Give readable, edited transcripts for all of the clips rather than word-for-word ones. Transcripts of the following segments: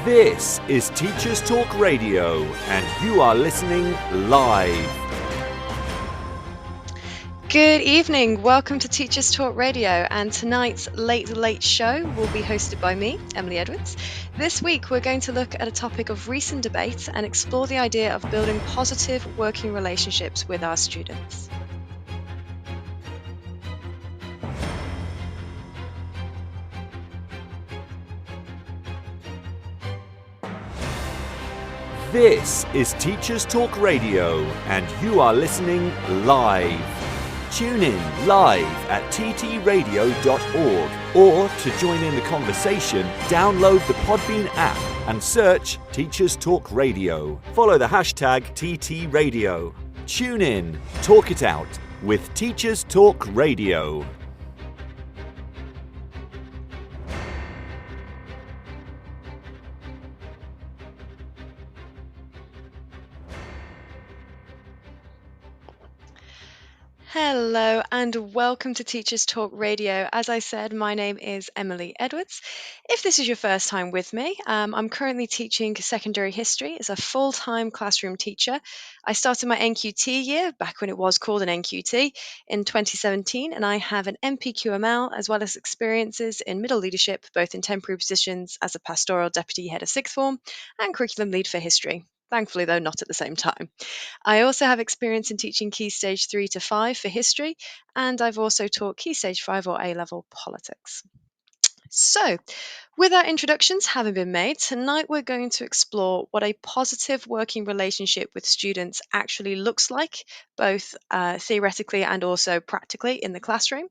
This is Teachers Talk Radio, and you are listening live. Good evening, welcome to Teachers Talk Radio, and tonight's Late Show will be hosted by me, Emily Edwards. This week we're going to look at a topic of recent debate and explore the idea of building positive working relationships with our students. This is Teachers Talk Radio, and you are listening live. Tune in live at ttradio.org, or to join in the conversation, download the Podbean app and search Teachers Talk Radio. Follow the hashtag TTRadio. Tune in, talk it out with Teachers Talk Radio. Hello and welcome to Teachers Talk Radio. As I said, my name is Emily Edwards. If this is your first time with me, I'm currently teaching secondary history as a full-time classroom teacher. I started my NQT year, back when it was called an NQT, in 2017, and I have an NPQML as well as experiences in middle leadership, both in temporary positions as a pastoral deputy head of sixth form and curriculum lead for history. Thankfully, though, not at the same time. I also have experience in teaching Key Stage 3 to 5 for history, and I've also taught Key Stage 5 or A-level politics. So, with our introductions having been made, tonight we're going to explore what a positive working relationship with students actually looks like, both theoretically and also practically in the classroom.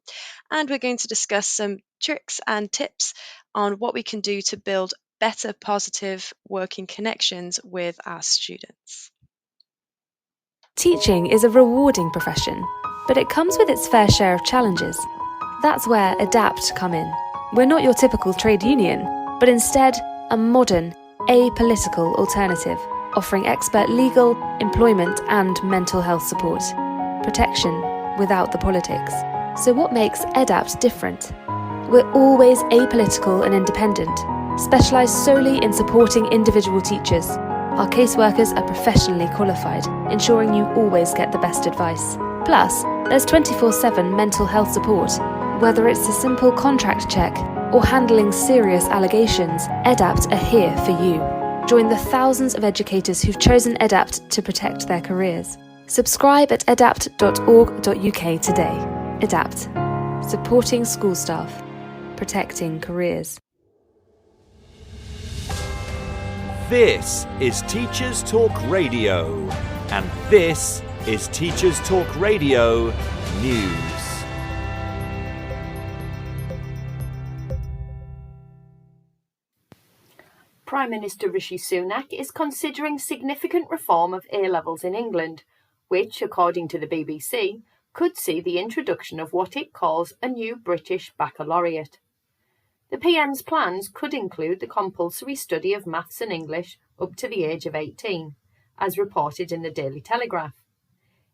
And we're going to discuss some tricks and tips on what we can do to build better positive working connections with our students. Teaching is a rewarding profession, but it comes with its fair share of challenges. That's where ADAPT come in. We're not your typical trade union, but instead a modern, apolitical alternative, offering expert legal, employment and mental health support. Protection without the politics. So what makes ADAPT different? We're always apolitical and independent, specialised solely in supporting individual teachers. Our caseworkers are professionally qualified, ensuring you always get the best advice. Plus, there's 24/7 mental health support. Whether it's a simple contract check or handling serious allegations, ADAPT are here for you. Join the thousands of educators who've chosen ADAPT to protect their careers. Subscribe at adapt.org.uk today. ADAPT. Supporting school staff. Protecting careers. This is Teachers Talk Radio, and this is Teachers Talk Radio News. Prime Minister Rishi Sunak is considering significant reform of A-levels in England, which, according to the BBC, could see the introduction of what it calls a new British baccalaureate. The PM's plans could include the compulsory study of maths and English up to the age of 18, as reported in the Daily Telegraph.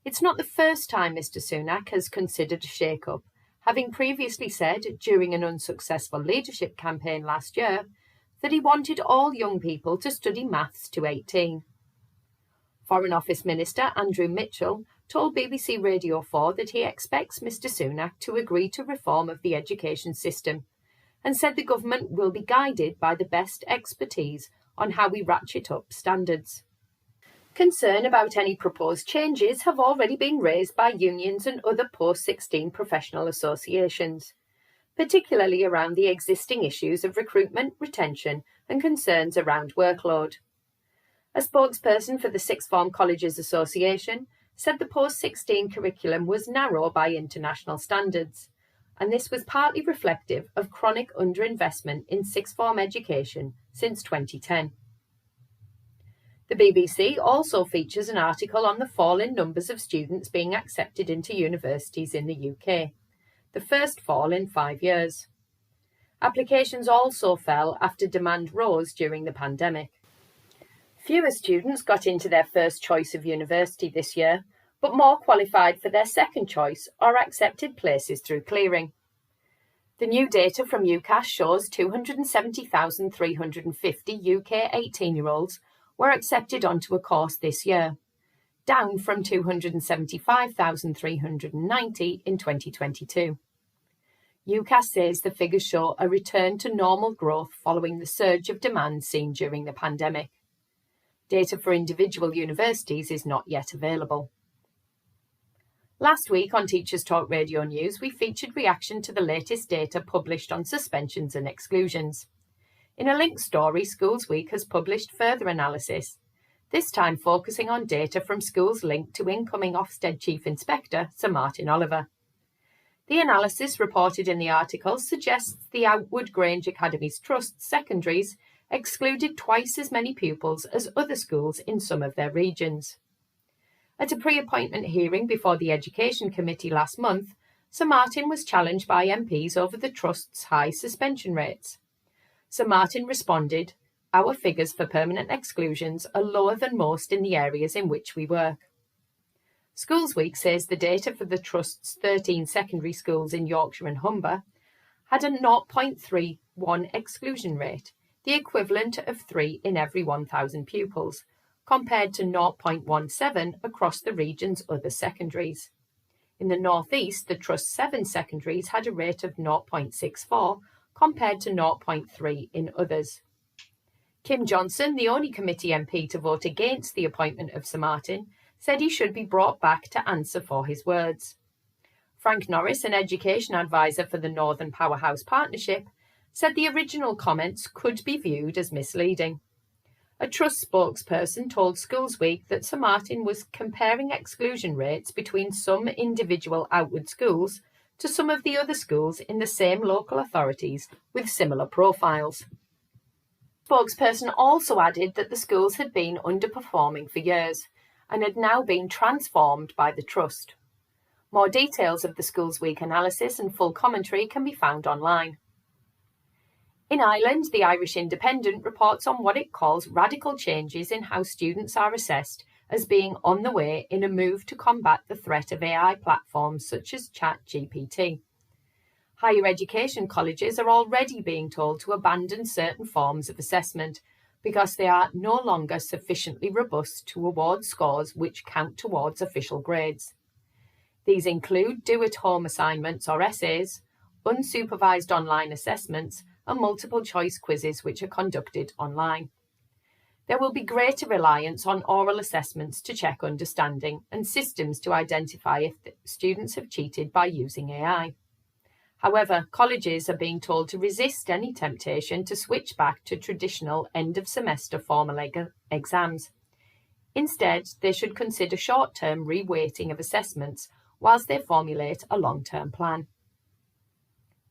It's not the first time Mr Sunak has considered a shake-up, having previously said during an unsuccessful leadership campaign last year that he wanted all young people to study maths to 18. Foreign Office Minister Andrew Mitchell told BBC Radio 4 that he expects Mr Sunak to agree to reform of the education system, and said the government will be guided by the best expertise on how we ratchet up standards. Concern about any proposed changes have already been raised by unions and other post-16 professional associations, particularly around the existing issues of recruitment, retention and concerns around workload. A spokesperson for the Sixth Form Colleges Association said the post-16 curriculum was narrow by international standards, and this was partly reflective of chronic underinvestment in sixth form education since 2010. The BBC also features an article on the fall in numbers of students being accepted into universities in the UK, the first fall in 5 years. Applications also fell after demand rose during the pandemic. Fewer students got into their first choice of university this year, but more qualified for their second choice or accepted places through clearing. The new data from UCAS shows 270,350 UK 18-year-olds were accepted onto a course this year, down from 275,390 in 2022. UCAS says the figures show a return to normal growth following the surge of demand seen during the pandemic. Data for individual universities is not yet available. Last week on Teachers Talk Radio News, we featured reaction to the latest data published on suspensions and exclusions. In a linked story, Schools Week has published further analysis, this time focusing on data from schools linked to incoming Ofsted Chief Inspector Sir Martin Oliver. The analysis reported in the article suggests the Outwood Grange Academies Trust secondaries excluded twice as many pupils as other schools in some of their regions. At a pre-appointment hearing before the Education Committee last month, Sir Martin was challenged by MPs over the Trust's high suspension rates. Sir Martin responded, "Our figures for permanent exclusions are lower than most in the areas in which we work." Schools Week says the data for the Trust's 13 secondary schools in Yorkshire and Humber had a 0.31 exclusion rate, the equivalent of 3 in every 1,000 pupils, compared to 0.17 across the region's other secondaries. In the North East, the Trust's 7 secondaries had a rate of 0.64 compared to 0.3 in others. Kim Johnson, the only committee MP to vote against the appointment of Sir Martin, said he should be brought back to answer for his words. Frank Norris, an education advisor for the Northern Powerhouse Partnership, said the original comments could be viewed as misleading. A Trust spokesperson told Schools Week that Sir Martin was comparing exclusion rates between some individual Outwood schools to some of the other schools in the same local authorities with similar profiles. The spokesperson also added that the schools had been underperforming for years and had now been transformed by the Trust. More details of the Schools Week analysis and full commentary can be found online. In Ireland, the Irish Independent reports on what it calls radical changes in how students are assessed as being on the way in a move to combat the threat of AI platforms such as ChatGPT. Higher education colleges are already being told to abandon certain forms of assessment because they are no longer sufficiently robust to award scores which count towards official grades. These include do-at-home assignments or essays, unsupervised online assessments, and multiple choice quizzes which are conducted online. There will be greater reliance on oral assessments to check understanding and systems to identify if students have cheated by using AI. However, colleges are being told to resist any temptation to switch back to traditional end-of-semester formal exams. Instead, they should consider short-term reweighting of assessments whilst they formulate a long-term plan.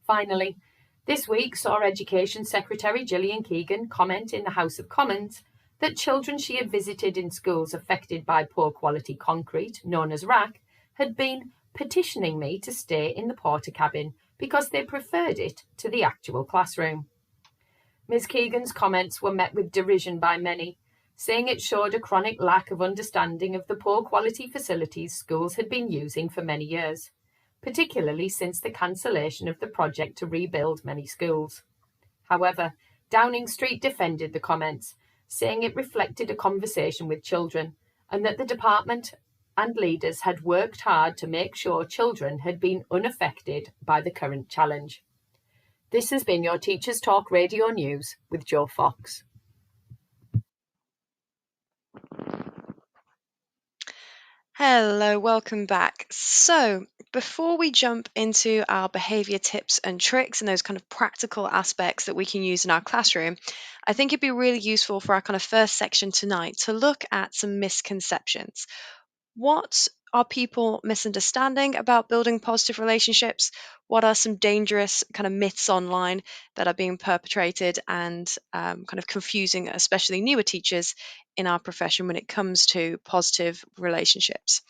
Finally, this week saw Education Secretary Gillian Keegan comment in the House of Commons that children she had visited in schools affected by poor quality concrete, known as RAC, had been petitioning me to stay in the porter cabin because they preferred it to the actual classroom. Ms. Keegan's comments were met with derision by many, saying it showed a chronic lack of understanding of the poor quality facilities schools had been using for many years, particularly since the cancellation of the project to rebuild many schools. However, Downing Street defended the comments, saying it reflected a conversation with children and that the department and leaders had worked hard to make sure children had been unaffected by the current challenge. This has been your Teachers Talk Radio News with Jo Fox. Hello, welcome back. So, before we jump into our behaviour tips and tricks and those kind of practical aspects that we can use in our classroom, I think it'd be really useful for our kind of first section tonight to look at some misconceptions. What are people misunderstanding about building positive relationships? What are some dangerous kind of myths online that are being perpetrated and kind of confusing, especially newer teachers in our profession when it comes to positive relationships?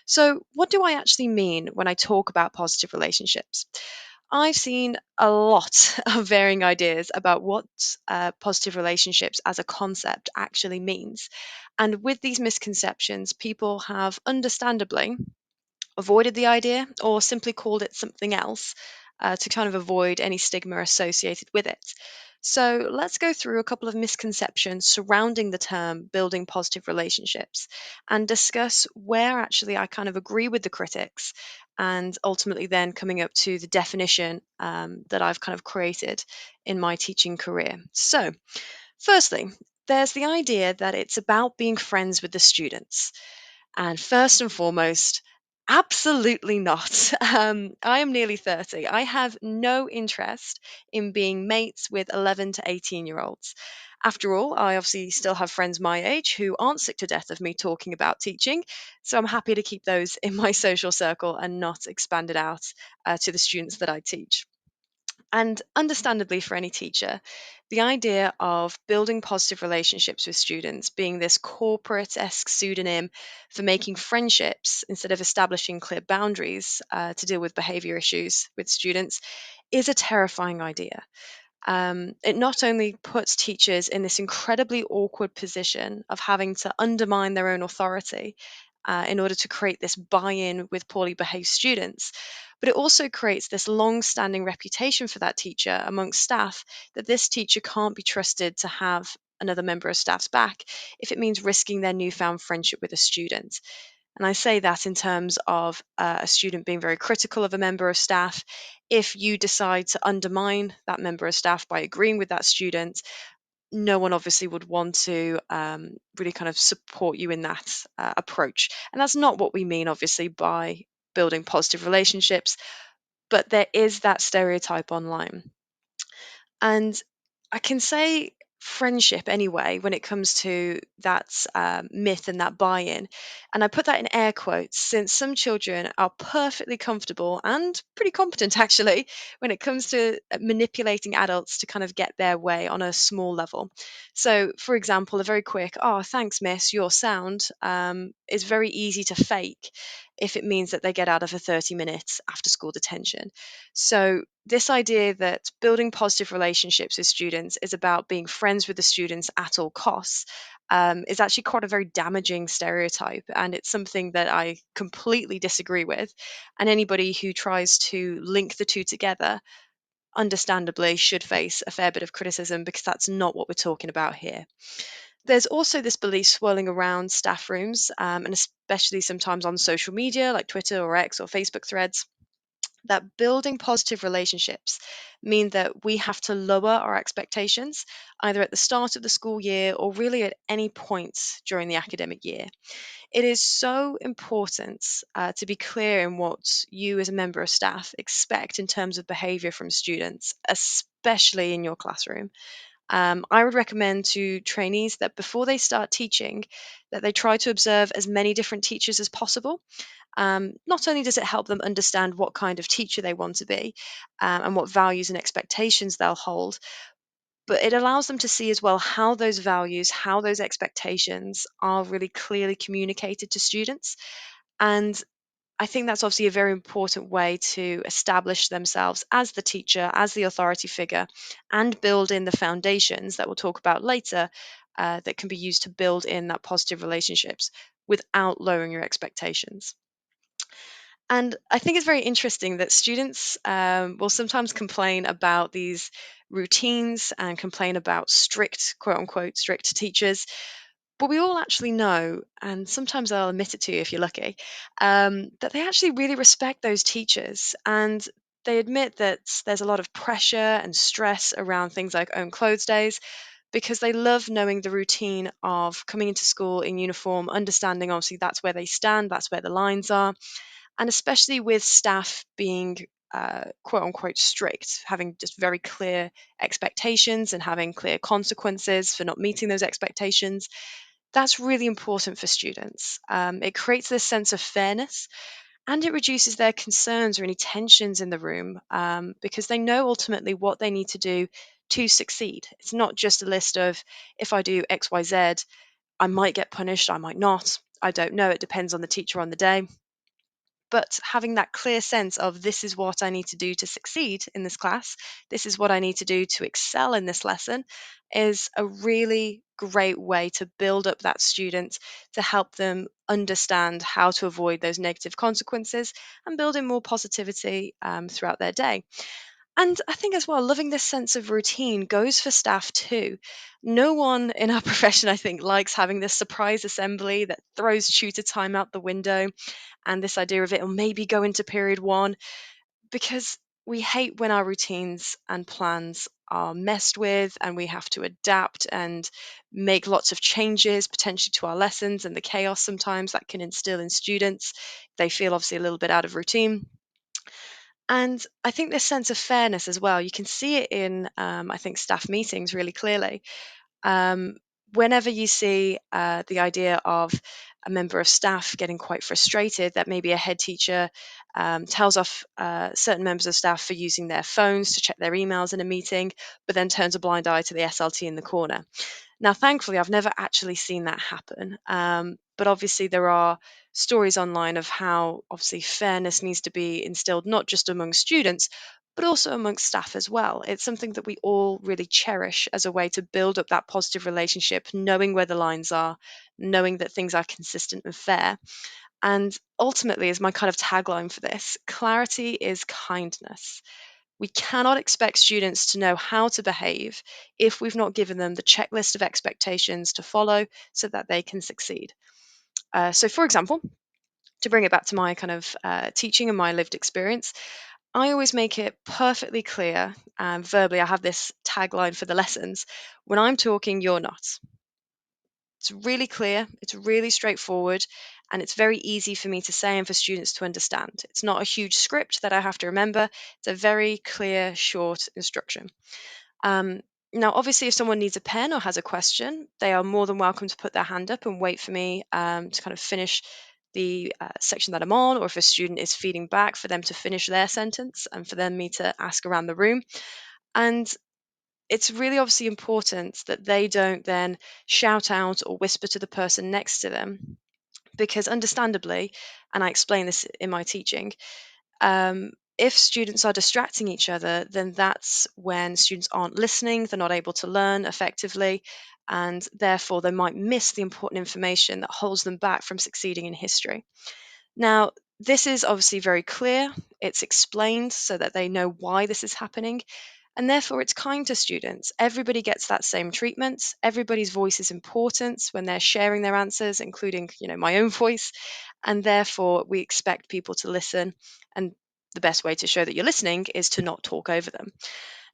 So, what do I actually mean when I talk about positive relationships? I've seen a lot of varying ideas about what positive relationships as a concept actually means. And with these misconceptions, people have understandably avoided the idea or simply called it something else to kind of avoid any stigma associated with it. So let's go through a couple of misconceptions surrounding the term building positive relationships and discuss where actually I kind of agree with the critics and ultimately then coming up to the definition that I've kind of created in my teaching career. So, firstly, there's the idea that it's about being friends with the students. And first and foremost, absolutely not. I am nearly 30. I have no interest in being mates with 11 to 18-year-olds. After all, I obviously still have friends my age who aren't sick to death of me talking about teaching, so I'm happy to keep those in my social circle and not expand it out to the students that I teach. And understandably, for any teacher, the idea of building positive relationships with students being this corporate esque pseudonym for making friendships instead of establishing clear boundaries to deal with behavior issues with students is a terrifying idea. It not only puts teachers in this incredibly awkward position of having to undermine their own authority in order to create this buy in with poorly behaved students, but it also creates this long standing reputation for that teacher amongst staff that this teacher can't be trusted to have another member of staff's back if it means risking their newfound friendship with a student. And I say that in terms of a student being very critical of a member of staff. If you decide to undermine that member of staff by agreeing with that student, no one obviously would want to really kind of support you in that approach. And that's not what we mean, obviously, by building positive relationships, but there is that stereotype online. And I can say friendship anyway when it comes to that myth and that buy in. And I put that in air quotes since some children are perfectly comfortable and pretty competent actually when it comes to manipulating adults to kind of get their way on a small level. So, for example, a very quick, oh, thanks, miss, your sound is very easy to fake if it means that they get out of a 30 minutes after school detention. So, this idea that building positive relationships with students is about being friends with the students at all costs is actually quite a very damaging stereotype. And it's something that I completely disagree with. And anybody who tries to link the two together, understandably, should face a fair bit of criticism because that's not what we're talking about here. There's also this belief swirling around staff rooms, and especially sometimes on social media like Twitter or X or Facebook threads, that building positive relationships mean that we have to lower our expectations either at the start of the school year or really at any point during the academic year. It is so important to be clear in what you as a member of staff expect in terms of behavior from students, especially in your classroom. I would recommend to trainees that before they start teaching, that they try to observe as many different teachers as possible. Not only does it help them understand what kind of teacher they want to be and what values and expectations they'll hold, but it allows them to see as well how those values, how those expectations are really clearly communicated to students. And I think that's obviously a very important way to establish themselves as the teacher, as the authority figure, and build in the foundations that we'll talk about later that can be used to build in that positive relationships without lowering your expectations. And I think it's very interesting that students will sometimes complain about these routines and complain about strict, quote unquote, strict teachers. But we all actually know, and sometimes they'll admit it to you if you're lucky, that they actually really respect those teachers. And they admit that there's a lot of pressure and stress around things like own clothes days because they love knowing the routine of coming into school in uniform, understanding obviously that's where they stand, that's where the lines are, and especially with staff being quote unquote strict, having just very clear expectations and having clear consequences for not meeting those expectations. That's really important for students. It creates this sense of fairness and it reduces their concerns or any tensions in the room because they know ultimately what they need to do to succeed. It's not just a list of if I do X, Y, Z, I might get punished, I might not. I don't know. It depends on the teacher on the day. But having that clear sense of this is what I need to do to succeed in this class, this is what I need to do to excel in this lesson, is a really great way to build up that student, to help them understand how to avoid those negative consequences and build in more positivity throughout their day. And I think as well, loving this sense of routine goes for staff too. No one in our profession, I think, likes having this surprise assembly that throws tutor time out the window, and this idea of it'll maybe go into period one, because we hate when our routines and plans are messed with and we have to adapt and make lots of changes potentially to our lessons, and the chaos sometimes that can instill in students. They feel obviously a little bit out of routine. And I think this sense of fairness as well, you can see it in, I think, staff meetings really clearly. Um, Whenever you see the idea of a member of staff getting quite frustrated that maybe a head teacher tells off certain members of staff for using their phones to check their emails in a meeting, but then turns a blind eye to the SLT in the corner. Now, thankfully, I've never actually seen that happen. But obviously, there are stories online of how obviously fairness needs to be instilled not just among students, but also amongst staff as well. It's something that we all really cherish as a way to build up that positive relationship, knowing where the lines are, knowing that things are consistent and fair. And ultimately, is my kind of tagline for this, clarity is kindness. We cannot expect students to know how to behave if we've not given them the checklist of expectations to follow so that they can succeed. So, for example, to bring it back to my kind of teaching and my lived experience, I always make it perfectly clear verbally. I have this tagline for the lessons: when I'm talking, you're not. It's really clear, it's really straightforward, and it's very easy for me to say and for students to understand. It's not a huge script that I have to remember, it's a very clear, short instruction. Um, Now, obviously, if someone needs a pen or has a question, they are more than welcome to put their hand up and wait for me to kind of finish the section that I'm on, or if a student is feeding back, for them to finish their sentence and for them me to ask around the room. And it's really obviously important that they don't then shout out or whisper to the person next to them, because understandably, and I explain this in my teaching, if students are distracting each other, then that's when students aren't listening, they're not able to learn effectively, and therefore they might miss the important information that holds them back from succeeding in history. Now, this is obviously very clear, it's explained so that they know why this is happening, and therefore it's kind to students. Everybody gets that same treatment. Everybody's voice is important when they're sharing their answers, including, my own voice, and therefore we expect people to listen. And the best way to show that you're listening is to not talk over them.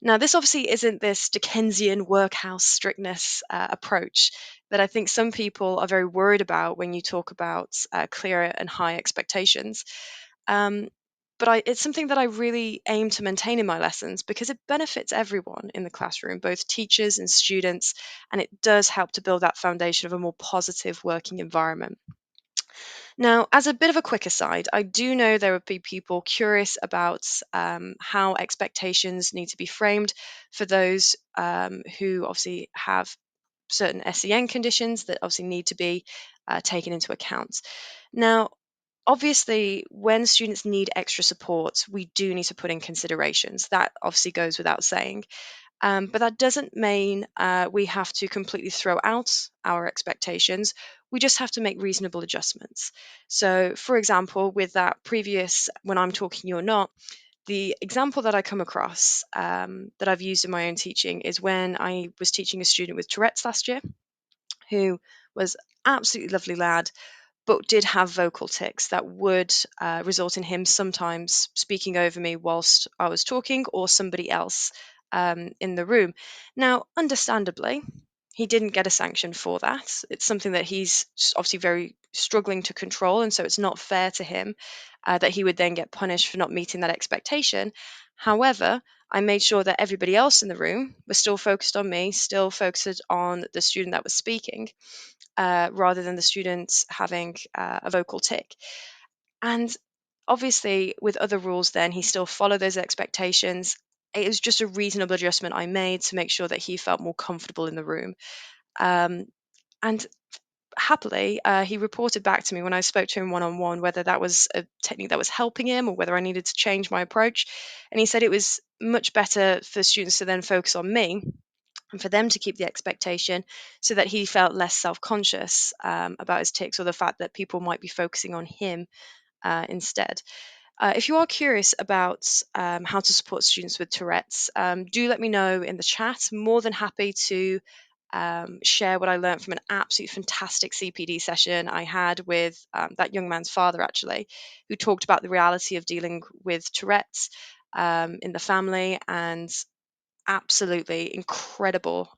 Now, this obviously isn't this Dickensian workhouse strictness approach that I think some people are very worried about when you talk about clear and high expectations. Um, but it's something that I really aim to maintain in my lessons because it benefits everyone in the classroom, both teachers and students, and it does help to build that foundation of a more positive working environment. Now, as a bit of a quick aside, I do know there would be people curious about how expectations need to be framed for those who obviously have certain SEN conditions that obviously need to be taken into account. Now, obviously, when students need extra support, we do need to put in considerations. That obviously goes without saying. But that doesn't mean we have to completely throw out our expectations. We just have to make reasonable adjustments. So, for example, with that previous, when I'm talking, you're not, the example that I come across that I've used in my own teaching is when I was teaching a student with Tourette's last year, who was absolutely lovely lad, but did have vocal tics that would result in him sometimes speaking over me whilst I was talking or somebody else in the room. Now, understandably, he didn't get a sanction for that. It's something that he's obviously very struggling to control, and so it's not fair to him that he would then get punished for not meeting that expectation. However, I made sure that everybody else in the room was still focused on me, still focused on the student that was speaking, rather than the students having a vocal tic. And obviously, with other rules, then he still followed those expectations. It was just a reasonable adjustment I made to make sure that he felt more comfortable in the room. Um, and happily, he reported back to me when I spoke to him one on one whether that was a technique that was helping him or whether I needed to change my approach. And he said it was much better for students to then focus on me and for them to keep the expectation so that he felt less self-conscious about his tics, or the fact that people might be focusing on him instead. If you are curious about how to support students with Tourette's, do let me know in the chat. More than happy to share what I learned from an absolutely fantastic CPD session I had with that young man's father, actually, who talked about the reality of dealing with Tourette's in the family, and absolutely incredible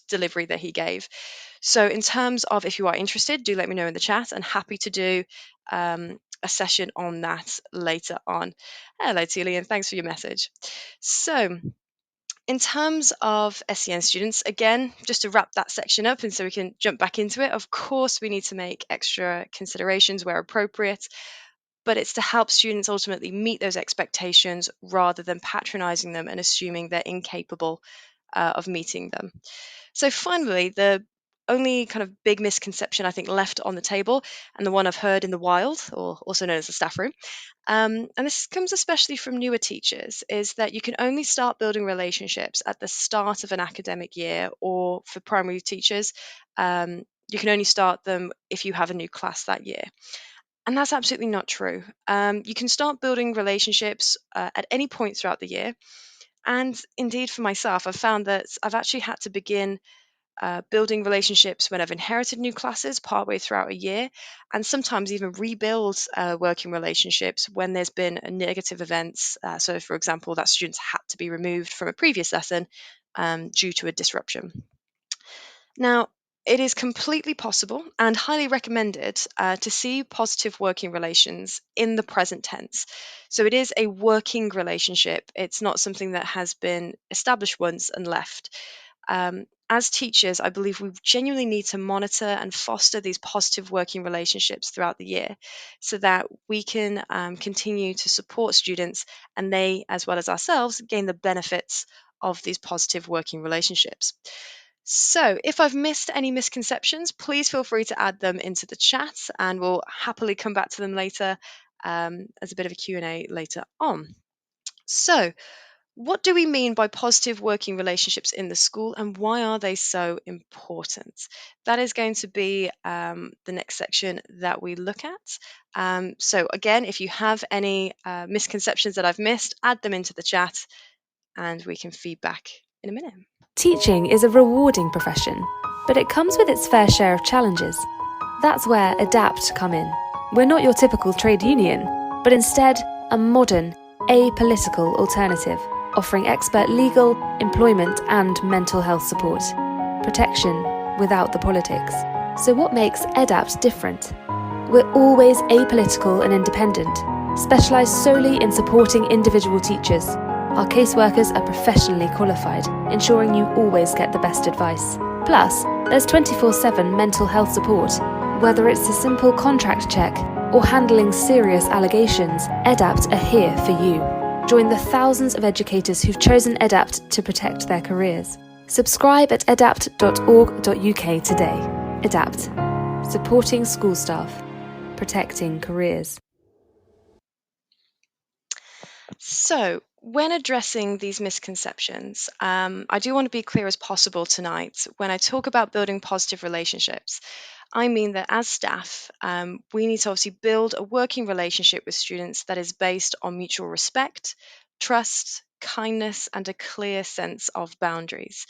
delivery that he gave. So, in terms of, if you are interested, do let me know in the chat, and happy to do a session on that later on. Hello, Tilian, thanks for your message. So, in terms of SEN students, again, just to wrap that section up and so we can jump back into it, of course, we need to make extra considerations where appropriate, but it's to help students ultimately meet those expectations rather than patronizing them and assuming they're incapable of meeting them. So finally, the only kind of big misconception I think left on the table, and the one I've heard in the wild, or also known as the staff room, and this comes especially from newer teachers, is that you can only start building relationships at the start of an academic year, or for primary teachers, you can only start them if you have a new class that year. And that's absolutely not true. You can start building relationships at any point throughout the year. And indeed, for myself, I've found that I've actually had to begin building relationships when I've inherited new classes partway throughout a year, and sometimes even rebuild working relationships when there's been a negative events. So, for example, that students had to be removed from a previous lesson due to a disruption. Now, it is completely possible and highly recommended to see positive working relations in the present tense. So it is a working relationship. It's not something that has been established once and left. As teachers, I believe we genuinely need to monitor and foster these positive working relationships throughout the year so that we can continue to support students, and they, as well as ourselves, gain the benefits of these positive working relationships. So, if I've missed any misconceptions, please feel free to add them into the chat, and we'll happily come back to them later as a bit of a Q&A later on. So, what do we mean by positive working relationships in the school, and why are they so important? That is going to be the next section that we look at. So, again, if you have any misconceptions that I've missed, add them into the chat and we can feedback in a minute. Teaching is a rewarding profession, but it comes with its fair share of challenges. That's where ADAPT come in. We're not your typical trade union, but instead a modern, apolitical alternative, offering expert legal, employment and mental health support. Protection without the politics. So what makes ADAPT different? We're always apolitical and independent, specialised solely in supporting individual teachers. Our caseworkers are professionally qualified, ensuring you always get the best advice. Plus, there's 24/7 mental health support. Whether it's a simple contract check or handling serious allegations, EDAPT are here for you. Join the thousands of educators who've chosen EDAPT to protect their careers. Subscribe at edapt.org.uk today. EDAPT, supporting school staff, protecting careers. So, when addressing these misconceptions, I do want to be clear as possible tonight. When I talk about building positive relationships, I mean that as staff, we need to obviously build a working relationship with students that is based on mutual respect, trust, kindness, and a clear sense of boundaries.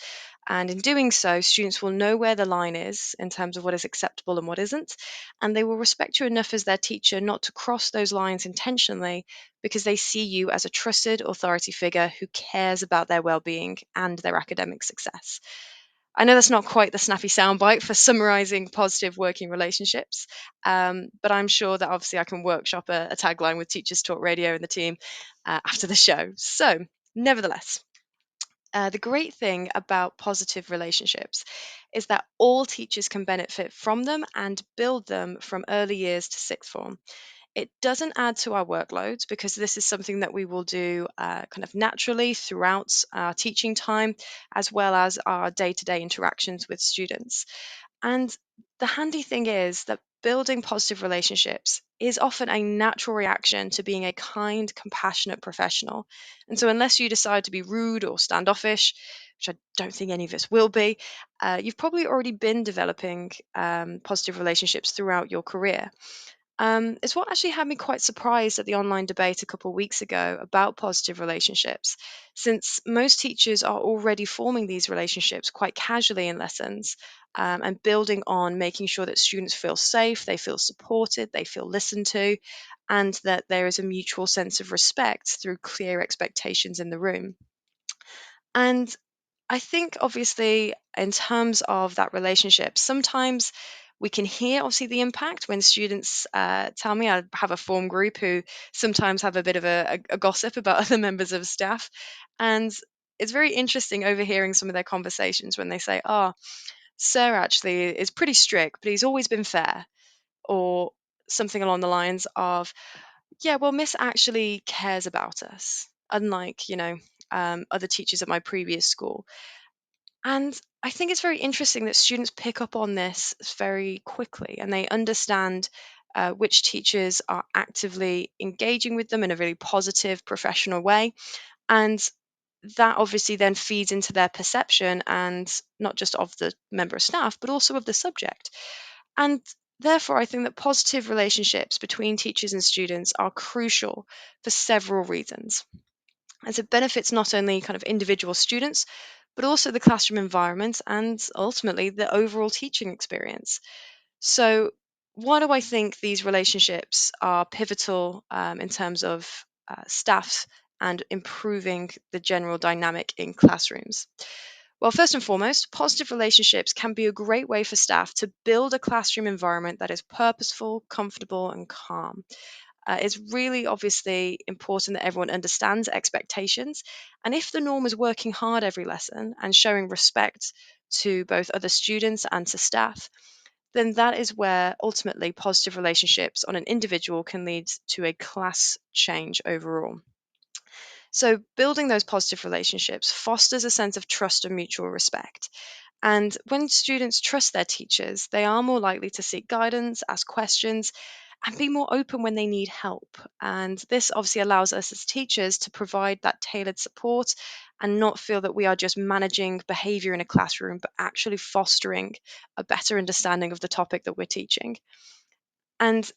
And in doing so, students will know where the line is in terms of what is acceptable and what isn't, and they will respect you enough as their teacher not to cross those lines intentionally, because they see you as a trusted authority figure who cares about their well-being and their academic success. I know that's not quite the snappy soundbite for summarizing positive working relationships, but I'm sure that obviously I can workshop a tagline with Teachers Talk Radio and the team after the show. So, nevertheless, the great thing about positive relationships is that all teachers can benefit from them and build them from early years to sixth form. It doesn't add to our workloads because this is something that we will do kind of naturally throughout our teaching time, as well as our day-to-day interactions with students. And the handy thing is that building positive relationships is often a natural reaction to being a kind, compassionate professional. And so, unless you decide to be rude or standoffish, which I don't think any of us will be, you've probably already been developing positive relationships throughout your career. It's what actually had me quite surprised at the online debate a couple of weeks ago about positive relationships, since most teachers are already forming these relationships quite casually in lessons, and building on making sure that students feel safe, they feel supported, they feel listened to, and that there is a mutual sense of respect through clear expectations in the room. And I think obviously in terms of that relationship, sometimes we can hear obviously the impact when students tell me. I have a form group who sometimes have a bit of a gossip about other members of staff, and it's very interesting overhearing some of their conversations when they say, "Oh, Sir actually is pretty strict, but he's always been fair," or something along the lines of, "Yeah, well, Miss actually cares about us, unlike other teachers at my previous school." And I think it's very interesting that students pick up on this very quickly and they understand which teachers are actively engaging with them in a really positive, professional way. And that obviously then feeds into their perception and not just of the member of staff, but also of the subject. And therefore, I think that positive relationships between teachers and students are crucial for several reasons, as it benefits not only kind of individual students, but also the classroom environment and ultimately the overall teaching experience. So, why do I think these relationships are pivotal in terms of staff and improving the general dynamic in classrooms? Well, first and foremost, positive relationships can be a great way for staff to build a classroom environment that is purposeful, comfortable, and calm. It's really obviously important that everyone understands expectations. And if the norm is working hard every lesson and showing respect to both other students and to staff, then that is where ultimately positive relationships on an individual can lead to a class change overall. So, building those positive relationships fosters a sense of trust and mutual respect. And when students trust their teachers, they are more likely to seek guidance, ask questions, and be more open when they need help. And this obviously allows us as teachers to provide that tailored support and not feel that we are just managing behavior in a classroom, but actually fostering a better understanding of the topic that we're teaching. And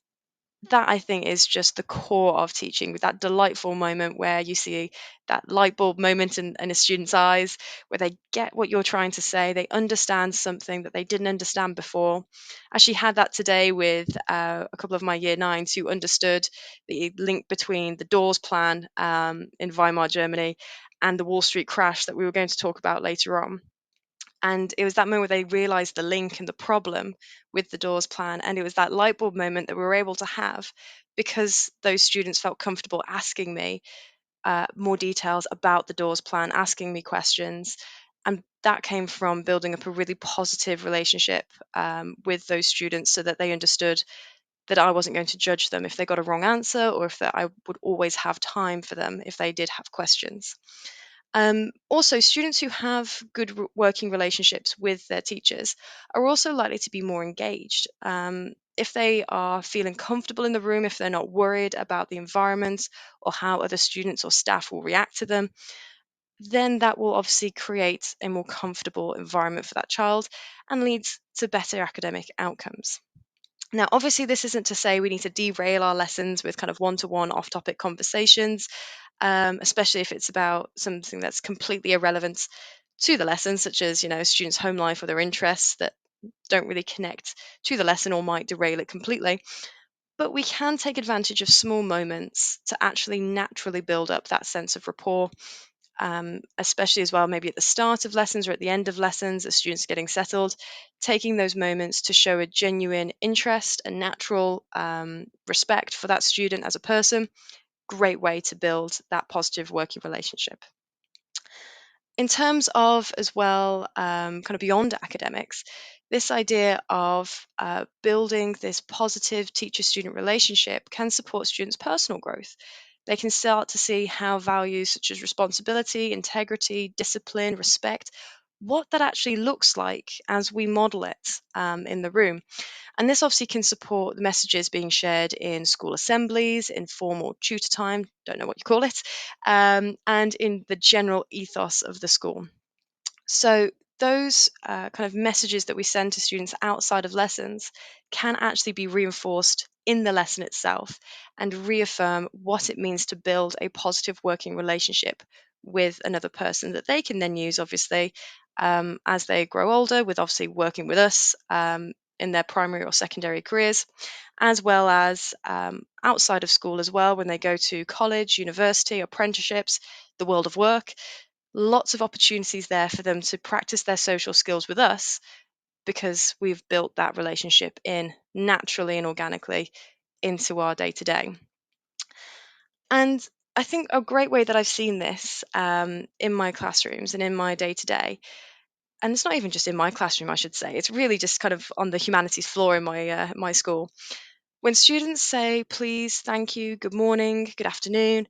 that I think is just the core of teaching, with that delightful moment where you see that light bulb moment in a student's eyes, where they get what you're trying to say, they understand something that they didn't understand before. Actually had that today with a couple of my year nines who understood the link between the Dawes Plan in Weimar, Germany, and the Wall Street crash that we were going to talk about later on. And it was that moment where they realized the link and the problem with the Dawes Plan. And it was that light bulb moment that we were able to have because those students felt comfortable asking me more details about the Dawes Plan, asking me questions. And that came from building up a really positive relationship with those students so that they understood that I wasn't going to judge them if they got a wrong answer, or if that I would always have time for them if they did have questions. Also, students who have good working relationships with their teachers are also likely to be more engaged. If they are feeling comfortable in the room, if they're not worried about the environment or how other students or staff will react to them, then that will obviously create a more comfortable environment for that child and leads to better academic outcomes. Now, obviously, this isn't to say we need to derail our lessons with kind of one to one off topic conversations, especially if it's about something that's completely irrelevant to the lesson, such as, students' home life or their interests that don't really connect to the lesson or might derail it completely. But we can take advantage of small moments to actually naturally build up that sense of rapport, especially as well, maybe at the start of lessons or at the end of lessons as students are getting settled, taking those moments to show a genuine interest and natural respect for that student as a person. Great way to build that positive working relationship. In terms of, as well, kind of beyond academics, this idea of building this positive teacher student relationship can support students' personal growth. They can start to see how values such as responsibility, integrity, discipline, respect, what that actually looks like as we model it in the room. And this obviously can support the messages being shared in school assemblies, in formal tutor time, don't know what you call it, and in the general ethos of the school. So those kind of messages that we send to students outside of lessons can actually be reinforced in the lesson itself and reaffirm what it means to build a positive working relationship with another person that they can then use, obviously, as they grow older, with obviously working with us in their primary or secondary careers, as well as outside of school as well, when they go to college, university, apprenticeships, the world of work. Lots of opportunities there for them to practice their social skills with us because we've built that relationship in naturally and organically into our day to day. And I think a great way that I've seen this in my classrooms and in my day to day, and it's not even just in my classroom, I should say, it's really just kind of on the humanities floor in my school. When students say please, thank you, good morning, good afternoon,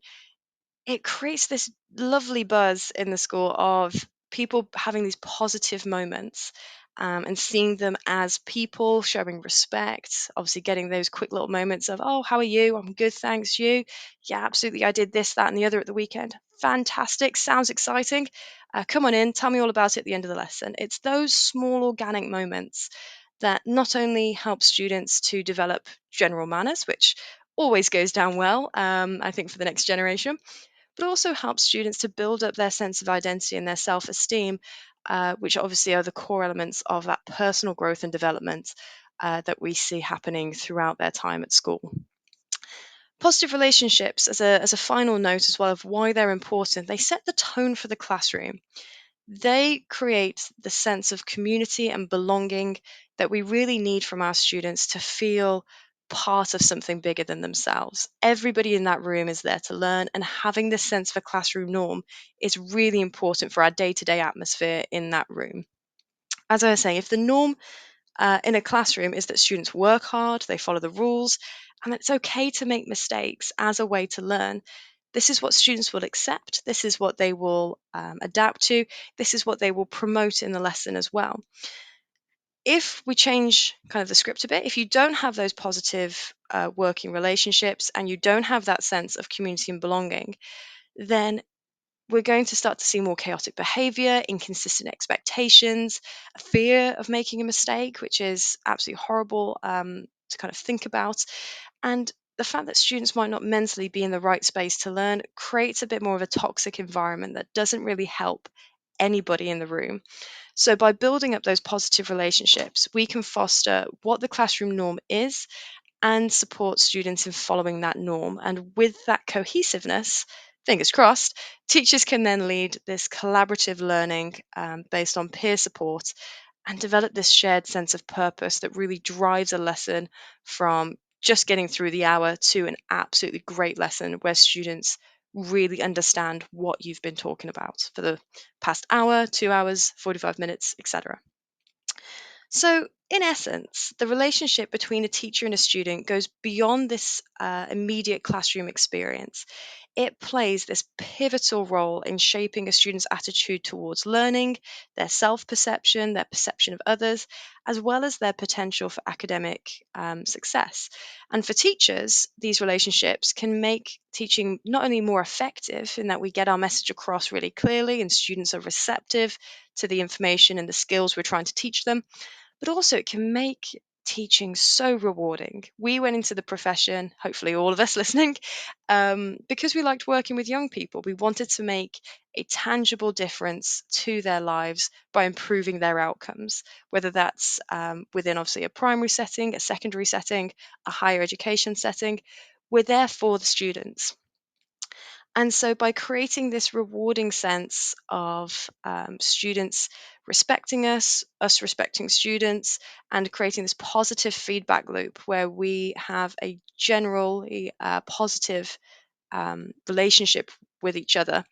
it creates this lovely buzz in the school of people having these positive moments, and seeing them as people, showing respect, obviously getting those quick little moments of, oh, how are you? I'm good, thanks. You? Yeah, absolutely. I did this, that, and the other at the weekend. Fantastic. Sounds exciting. Come on in. Tell me all about it at the end of the lesson. It's those small organic moments that not only help students to develop general manners, which always goes down well, I think, for the next generation, but also helps students to build up their sense of identity and their self esteem, which obviously are the core elements of that personal growth and development that we see happening throughout their time at school. Positive relationships, as a final note as well of why they're important, they set the tone for the classroom. They create the sense of community and belonging that we really need from our students to feel part of something bigger than themselves. Everybody in that room is there to learn, and having this sense of a classroom norm is really important for our day to day atmosphere in that room. As I was saying, if the norm in a classroom is that students work hard, they follow the rules, and it's okay to make mistakes as a way to learn. This is what students will accept. This is what they will adapt to. This is what they will promote in the lesson as well. If we change kind of the script a bit, if you don't have those positive working relationships and you don't have that sense of community and belonging, then we're going to start to see more chaotic behavior, inconsistent expectations, a fear of making a mistake, which is absolutely horrible to kind of think about. And the fact that students might not mentally be in the right space to learn creates a bit more of a toxic environment that doesn't really help anybody in the room. So, by building up those positive relationships, we can foster what the classroom norm is and support students in following that norm. And with that cohesiveness, fingers crossed, teachers can then lead this collaborative learning based on peer support and develop this shared sense of purpose that really drives a lesson from just getting through the hour to an absolutely great lesson where students really understand what you've been talking about for the past hour, 2 hours, 45 minutes, etc. So, in essence, the relationship between a teacher and a student goes beyond this immediate classroom experience. It plays this pivotal role in shaping a student's attitude towards learning, their self perception, their perception of others, as well as their potential for academic success. And for teachers, these relationships can make teaching not only more effective in that we get our message across really clearly and students are receptive to the information and the skills we're trying to teach them, but also it can make teaching so rewarding. We went into the profession, hopefully all of us listening, because we liked working with young people. We wanted to make a tangible difference to their lives by improving their outcomes, whether that's within obviously a primary setting, a secondary setting, a higher education setting. We're there for the students. And so, by creating this rewarding sense of students respecting us respecting students, and creating this positive feedback loop where we have a generally positive relationship with each other,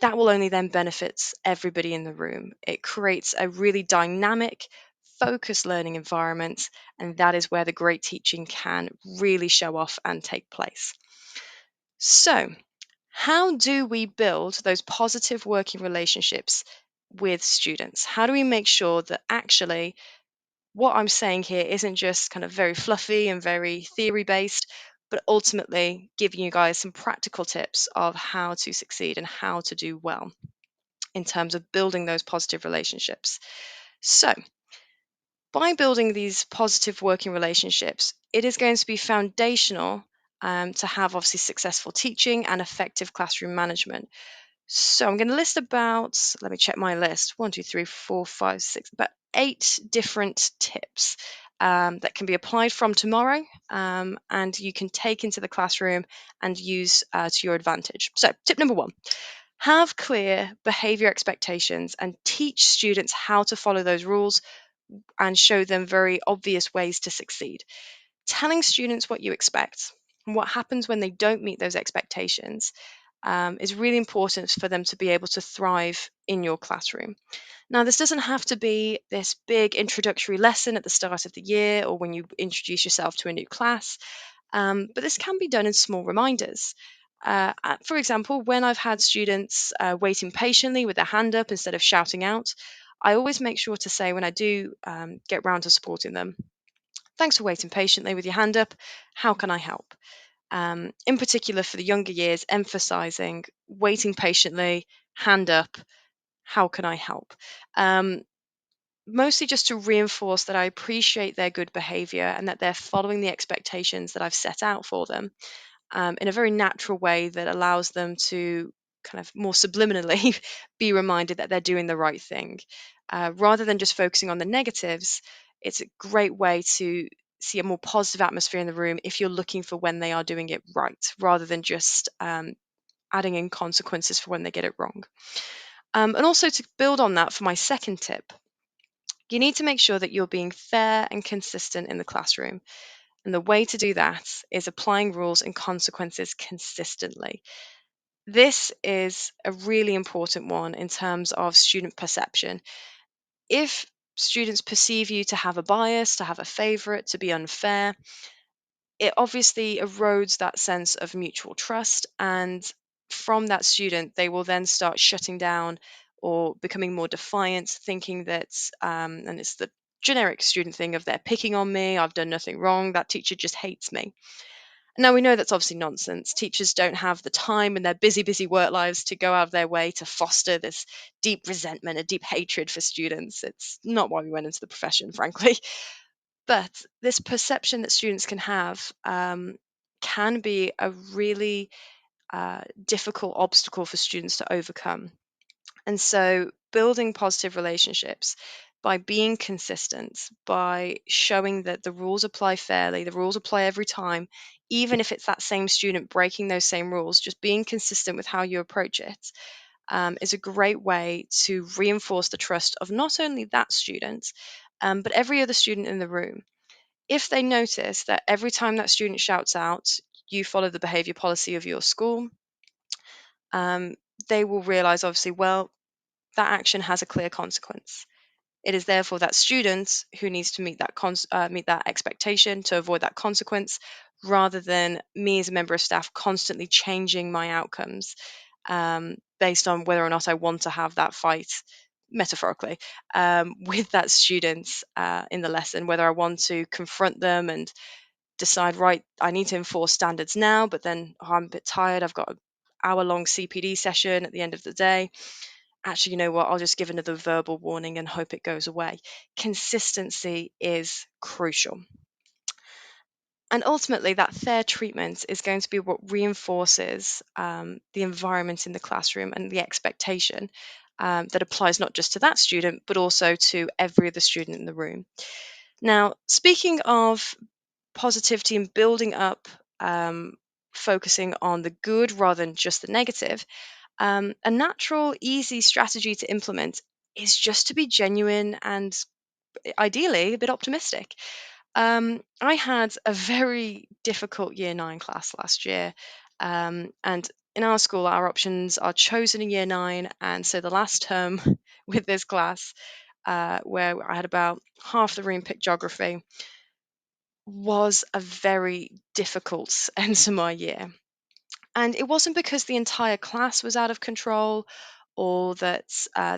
that will only then benefit everybody in the room. It creates a really dynamic, focused learning environment, and that is where the great teaching can really show off and take place. So, how do we build those positive working relationships with students? How do we make sure that actually what I'm saying here isn't just kind of very fluffy and very theory based, but ultimately giving you guys some practical tips of how to succeed and how to do well? in terms of building those positive relationships. So, by building these positive working relationships, it is going to be foundational to have obviously successful teaching and effective classroom management. So I'm going to list about, let me check my list, 1, 2, 3, 4, 5, 6, about 8 different tips that can be applied from tomorrow and you can take into the classroom and use to your advantage. So, tip number 1. Have clear behavior expectations and teach students how to follow those rules and show them very obvious ways to succeed. Telling students what you expect and what happens when they don't meet those expectations is really important for them to be able to thrive in your classroom. Now, this doesn't have to be this big introductory lesson at the start of the year or when you introduce yourself to a new class, but this can be done in small reminders. For example, when I've had students waiting patiently with their hand up instead of shouting out, I always make sure to say when I do get round to supporting them, thanks for waiting patiently with your hand up. How can I help? In particular for the younger years, emphasizing waiting patiently, hand up, how can I help? Um, Mostly just to reinforce that I appreciate their good behavior and that they're following the expectations that I've set out for them in a very natural way that allows them to kind of more subliminally be reminded that they're doing the right thing. Rather than just focusing on the negatives, it's a great way to see a more positive atmosphere in the room if you're looking for when they are doing it right, rather than just adding in consequences for when they get it wrong. And also to build on that for my second tip, you need to make sure that you're being fair and consistent in the classroom. And the way to do that is applying rules and consequences consistently. This is a really important one in terms of student perception. If students perceive you to have a bias, to have a favorite, to be unfair, it obviously erodes that sense of mutual trust. And from that student, they will then start shutting down or becoming more defiant, thinking that, and it's the generic student thing of they're picking on me, I've done nothing wrong, that teacher just hates me. Now, we know that's obviously nonsense. Teachers don't have the time in their busy, busy work lives to go out of their way to foster this deep resentment, a deep hatred for students. It's not why we went into the profession, frankly. But this perception that students can have can be a really difficult obstacle for students to overcome. And so, building positive relationships by being consistent, by showing that the rules apply fairly, the rules apply every time, even if it's that same student breaking those same rules, just being consistent with how you approach it is a great way to reinforce the trust of not only that student, but every other student in the room. If they notice that every time that student shouts out, you follow the behavior policy of your school, um, they will realize, obviously, well, that action has a clear consequence. It is therefore that student who needs to meet that expectation to avoid that consequence, rather than me as a member of staff constantly changing my outcomes based on whether or not I want to have that fight, metaphorically, with that student in the lesson, whether I want to confront them and decide, right, I need to enforce standards now, but then I'm a bit tired, I've got an hour-long CPD session at the end of the day. Actually, you know what, I'll just give another verbal warning and hope it goes away. Consistency is crucial. And ultimately, that fair treatment is going to be what reinforces the environment in the classroom and the expectation that applies not just to that student, but also to every other student in the room. Now, speaking of positivity and building up, focusing on the good rather than just the negative, a natural, easy strategy to implement is just to be genuine and ideally a bit optimistic. I had a very difficult year 9 class last year. And in our school, our options are chosen in year 9. And so the last term with this class, where I had about half the room pick geography, was a very difficult end to my year. And it wasn't because the entire class was out of control or that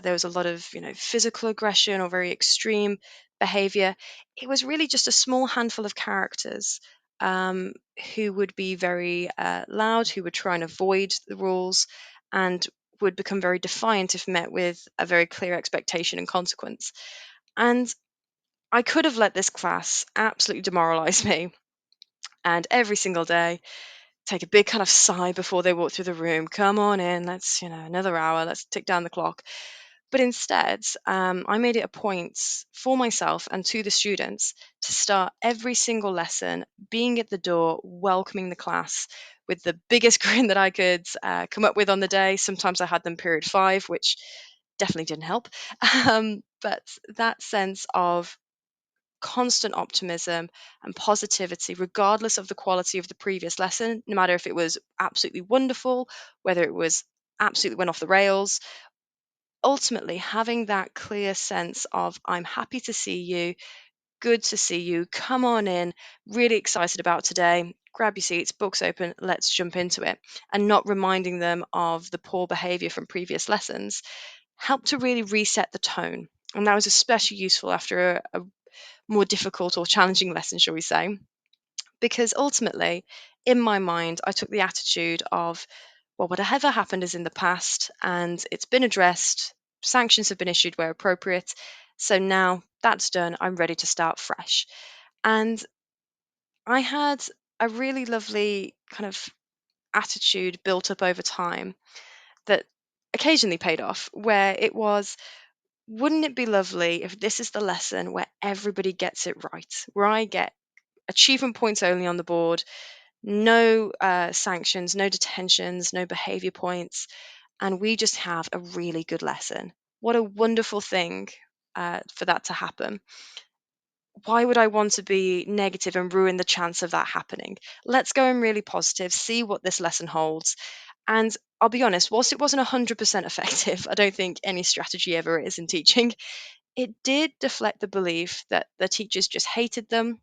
there was a lot of, physical aggression or very extreme behavior. It was really just a small handful of characters um, who would be very loud, who would try and avoid the rules. And would become very defiant if met with a very clear expectation and consequence. And I could have let this class absolutely demoralize me, and every single day take a big kind of sigh before they walk through the room. Come on in, let's, another hour, let's tick down the clock. But instead, I made it a point for myself and to the students to start every single lesson being at the door, welcoming the class with the biggest grin that I could come up with on the day. Sometimes I had them period 5, which definitely didn't help. But that sense of constant optimism and positivity, regardless of the quality of the previous lesson, no matter if it was absolutely wonderful, whether it was absolutely went off the rails. Ultimately, having that clear sense of, I'm happy to see you, good to see you, come on in, really excited about today, grab your seats, books open, let's jump into it, and not reminding them of the poor behavior from previous lessons, helped to really reset the tone. And that was especially useful after a more difficult or challenging lesson, shall we say, because ultimately, in my mind, I took the attitude of, well, whatever happened is in the past and it's been addressed, sanctions have been issued where appropriate. So now that's done, I'm ready to start fresh. And I had a really lovely kind of attitude built up over time that occasionally paid off, where it was, wouldn't it be lovely if this is the lesson where everybody gets it right, where I get achievement points only on the board, no sanctions, no detentions, no behavior points, and we just have a really good lesson. What a wonderful thing for that to happen. Why would I want to be negative and ruin the chance of that happening? Let's go in really positive, see what this lesson holds. And I'll be honest, whilst it wasn't 100% effective, I don't think any strategy ever is in teaching, it did deflect the belief that the teachers just hated them,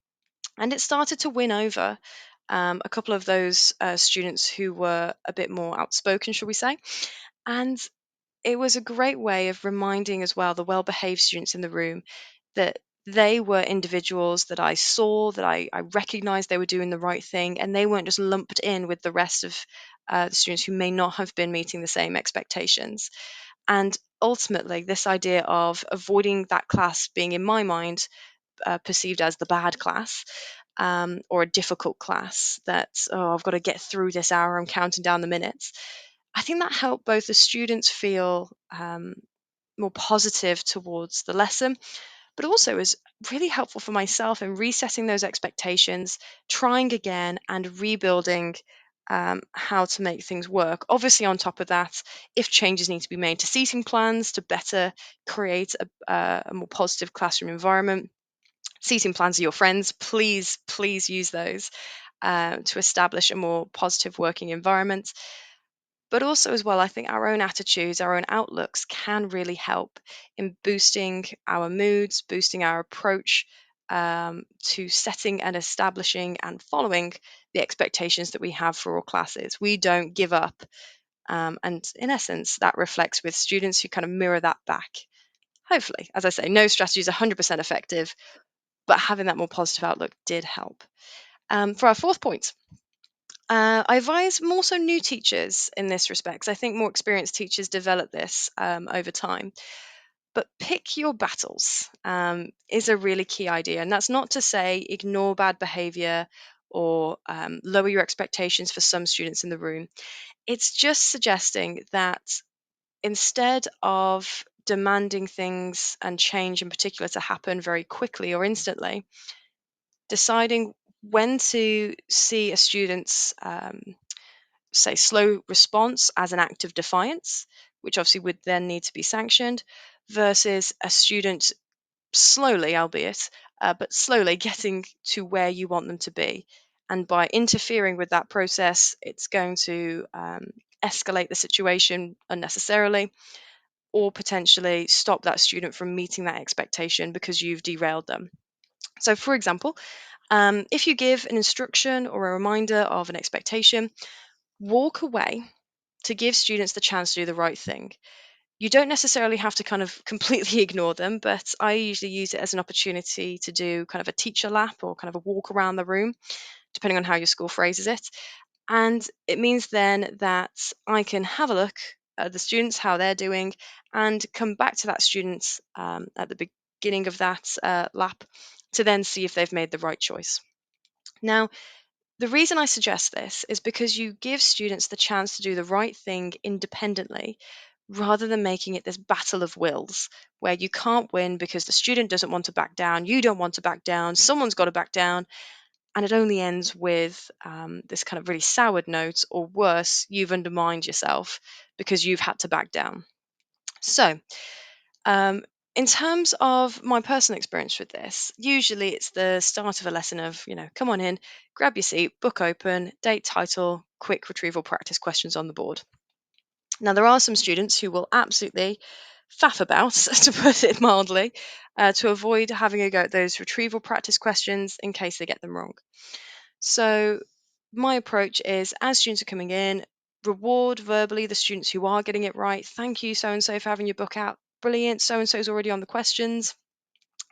and it started to win over a couple of those students who were a bit more outspoken, shall we say. And it was a great way of reminding as well the well-behaved students in the room that they were individuals that I saw, that I recognized they were doing the right thing, and they weren't just lumped in with the rest of the students who may not have been meeting the same expectations. And ultimately, this idea of avoiding that class being, in my mind, perceived as the bad class, or a difficult class that, oh, I've got to get through this hour, I'm counting down the minutes. I think that helped both the students feel more positive towards the lesson, but also is really helpful for myself in resetting those expectations, trying again, and rebuilding how to make things work. Obviously, on top of that, if changes need to be made to seating plans to better create a more positive classroom environment, seating plans are your friends. Please use those to establish a more positive working environment. But also, as well, I think our own attitudes, our own outlooks can really help in boosting our moods, boosting our approach to setting and establishing and following the expectations that we have for all classes. We don't give up. And in essence, that reflects with students who kind of mirror that back. Hopefully, as I say, no strategy is 100% effective, but having that more positive outlook did help. For our fourth point, I advise more so new teachers in this respect, 'cause I think more experienced teachers develop this over time. But pick your battles is a really key idea. And that's not to say ignore bad behavior or lower your expectations for some students in the room. It's just suggesting that instead of demanding things and change in particular to happen very quickly or instantly, deciding when to see a student's say slow response as an act of defiance, which obviously would then need to be sanctioned, versus a student slowly, albeit, but slowly getting to where you want them to be. And by interfering with that process, it's going to escalate the situation unnecessarily, or potentially stop that student from meeting that expectation because you've derailed them. So, for example, if you give an instruction or a reminder of an expectation, walk away to give students the chance to do the right thing. You don't necessarily have to kind of completely ignore them, but I usually use it as an opportunity to do kind of a teacher lap or kind of a walk around the room, depending on how your school phrases it. And it means then that I can have a look the students, how they're doing, and come back to that student at the beginning of that lap to then see if they've made the right choice. Now, the reason I suggest this is because you give students the chance to do the right thing independently rather than making it this battle of wills where you can't win because the student doesn't want to back down, you don't want to back down, someone's got to back down, and it only ends with this kind of really soured note, or worse, you've undermined yourself because you've had to back down. So, um, in terms of my personal experience with this, usually it's the start of a lesson of, come on in, grab your seat, book open, date, title, quick retrieval practice questions on the board. Now, there are some students who will absolutely faff about, to put it mildly, to avoid having a go at those retrieval practice questions in case they get them wrong. So, my approach is as students are coming in, reward verbally the students who are getting it right. Thank you, so and so, for having your book out. Brilliant. So and so is already on the questions.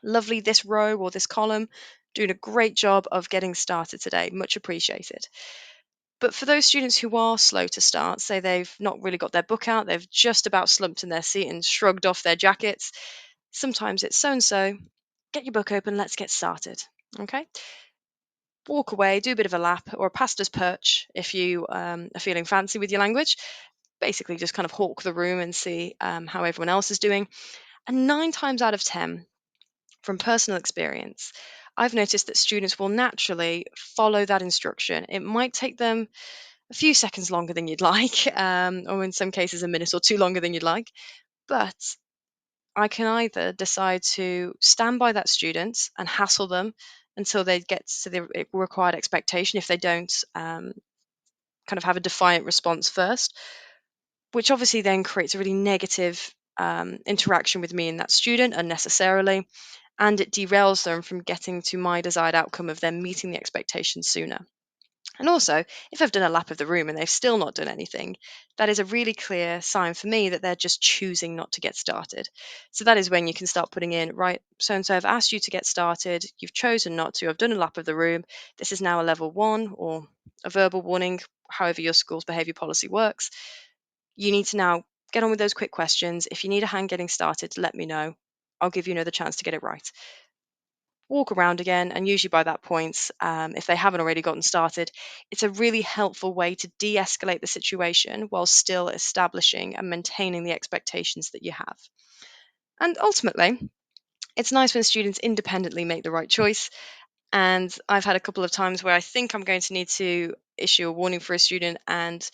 Lovely, this row or this column. Doing a great job of getting started today. Much appreciated. But for those students who are slow to start, say they've not really got their book out, they've just about slumped in their seat and shrugged off their jackets, sometimes it's so and so, get your book open, let's get started. Okay? Walk away, do a bit of a lap or a pastor's perch if you are feeling fancy with your language. Basically, just kind of hawk the room and see how everyone else is doing. And 9 times out of 10, from personal experience, I've noticed that students will naturally follow that instruction. It might take them a few seconds longer than you'd like, or in some cases, a minute or two longer than you'd like. But I can either decide to stand by that student and hassle them until they get to the required expectation if they don't kind of have a defiant response first, which obviously then creates a really negative interaction with me and that student unnecessarily, and it derails them from getting to my desired outcome of them meeting the expectations sooner. And also, if I've done a lap of the room and they've still not done anything, that is a really clear sign for me that they're just choosing not to get started. So that is when you can start putting in, right, so and so, I've asked you to get started, you've chosen not to, I've done a lap of the room, this is now a level 1 or a verbal warning, however your school's behaviour policy works. You need to now get on with those quick questions. If you need a hand getting started, let me know. I'll give you another chance to get it right. Walk around again, and usually by that point, if they haven't already gotten started, it's a really helpful way to de-escalate the situation while still establishing and maintaining the expectations that you have. And ultimately, it's nice when students independently make the right choice. And I've had a couple of times where I think I'm going to need to issue a warning for a student, and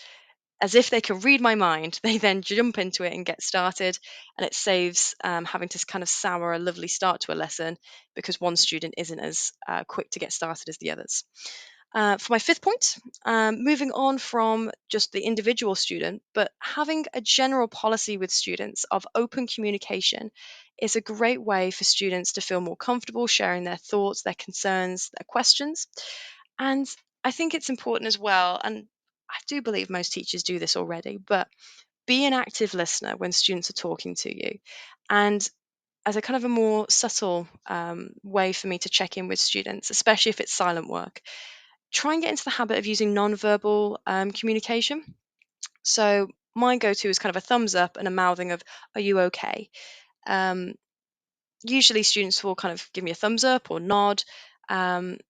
as if they can read my mind, they then jump into it and get started. And it saves having to kind of sour a lovely start to a lesson because one student isn't as quick to get started as the others. For my 5th point, moving on from just the individual student, but having a general policy with students of open communication is a great way for students to feel more comfortable sharing their thoughts, their concerns, their questions. And I think it's important as well, and I do believe most teachers do this already, but be an active listener when students are talking to you. And as a kind of a more subtle way for me to check in with students, especially if it's silent work, try and get into the habit of using non-verbal communication. So my go-to is kind of a thumbs up and a mouthing of, are you okay? Um, Usually students will kind of give me a thumbs up or nod. And